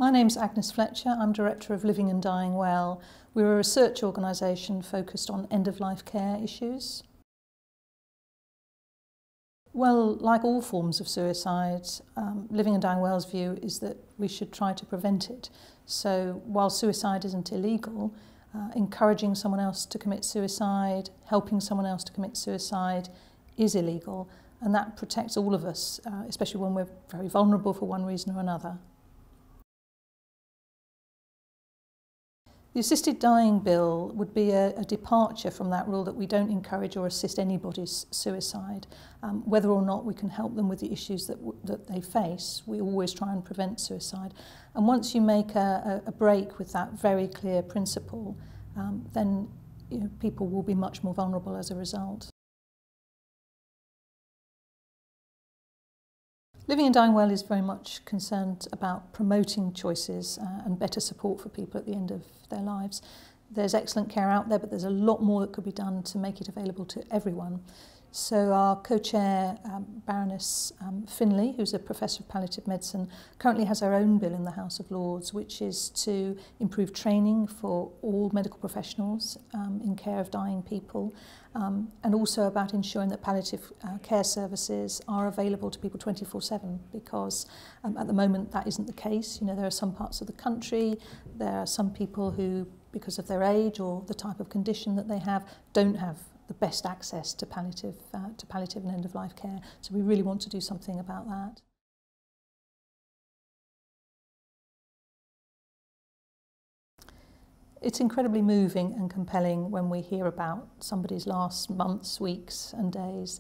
My name's Agnes Fletcher. I'm Director of Living and Dying Well. We're a research organisation focused on end-of-life care issues. Well, like all forms of suicide, Living and Dying Well's view is that we should try to prevent it. So while suicide isn't illegal, encouraging someone else to commit suicide, helping someone else to commit suicide is illegal, and that protects all of us, especially when we're very vulnerable for one reason or another. The assisted dying bill would be a departure from that rule that we don't encourage or assist anybody's suicide. Whether or not we can help them with the issues that they face, we always try and prevent suicide. And once you make a break with that very clear principle, then people will be much more vulnerable as a result. Living and Dying Well is very much concerned about promoting choices and better support for people at the end of their lives. There's excellent care out there, but there's a lot more that could be done to make it available to everyone. So our co-chair, Baroness Finlay, who's a Professor of Palliative Medicine, currently has her own bill in the House of Lords, which is to improve training for all medical professionals in care of dying people, and also about ensuring that palliative care services are available to people 24/7, because at the moment that isn't the case. There are some parts of the country, there are some people who, because of their age or the type of condition that they have, don't have the best access to palliative and end-of-life care. So we really want to do something about that. It's incredibly moving and compelling when we hear about somebody's last months, weeks and days.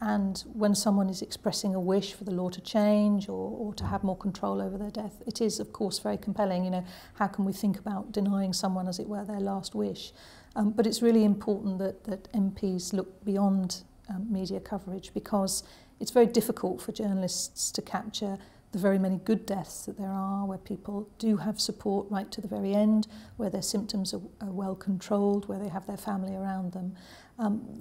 And when someone is expressing a wish for the law to change or to have more control over their death, it is, of course, very compelling. How can we think about denying someone, as it were, their last wish? But it's really important that MPs look beyond media coverage, because it's very difficult for journalists to capture the very many good deaths that there are, where people do have support right to the very end, where their symptoms are well controlled, where they have their family around them.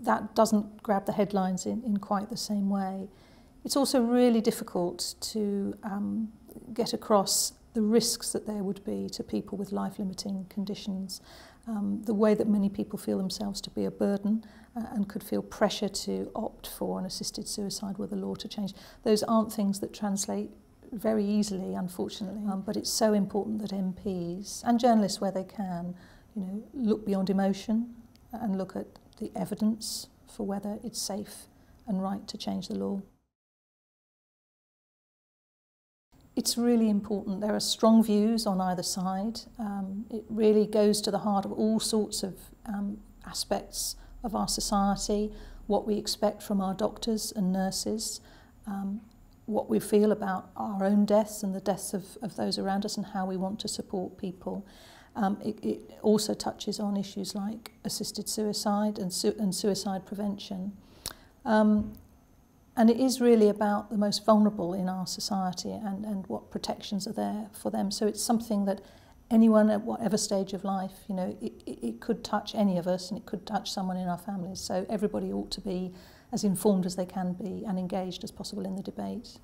That doesn't grab the headlines in quite the same way. It's also really difficult to get across the risks that there would be to people with life-limiting conditions, the way that many people feel themselves to be a burden and could feel pressure to opt for an assisted suicide with a law to change. Those aren't things that translate very easily, unfortunately, but it's so important that MPs and journalists, where they can, look beyond emotion and look at the evidence for whether it's safe and right to change the law. It's really important. There are strong views on either side. It really goes to the heart of all sorts of aspects of our society, what we expect from our doctors and nurses, what we feel about our own deaths and the deaths of those around us, and how we want to support people. It also touches on issues like assisted suicide and suicide prevention. And it is really about the most vulnerable in our society and what protections are there for them. So it's something that anyone at whatever stage of life, it could touch any of us, and it could touch someone in our families. So everybody ought to be as informed as they can be and engaged as possible in the debate.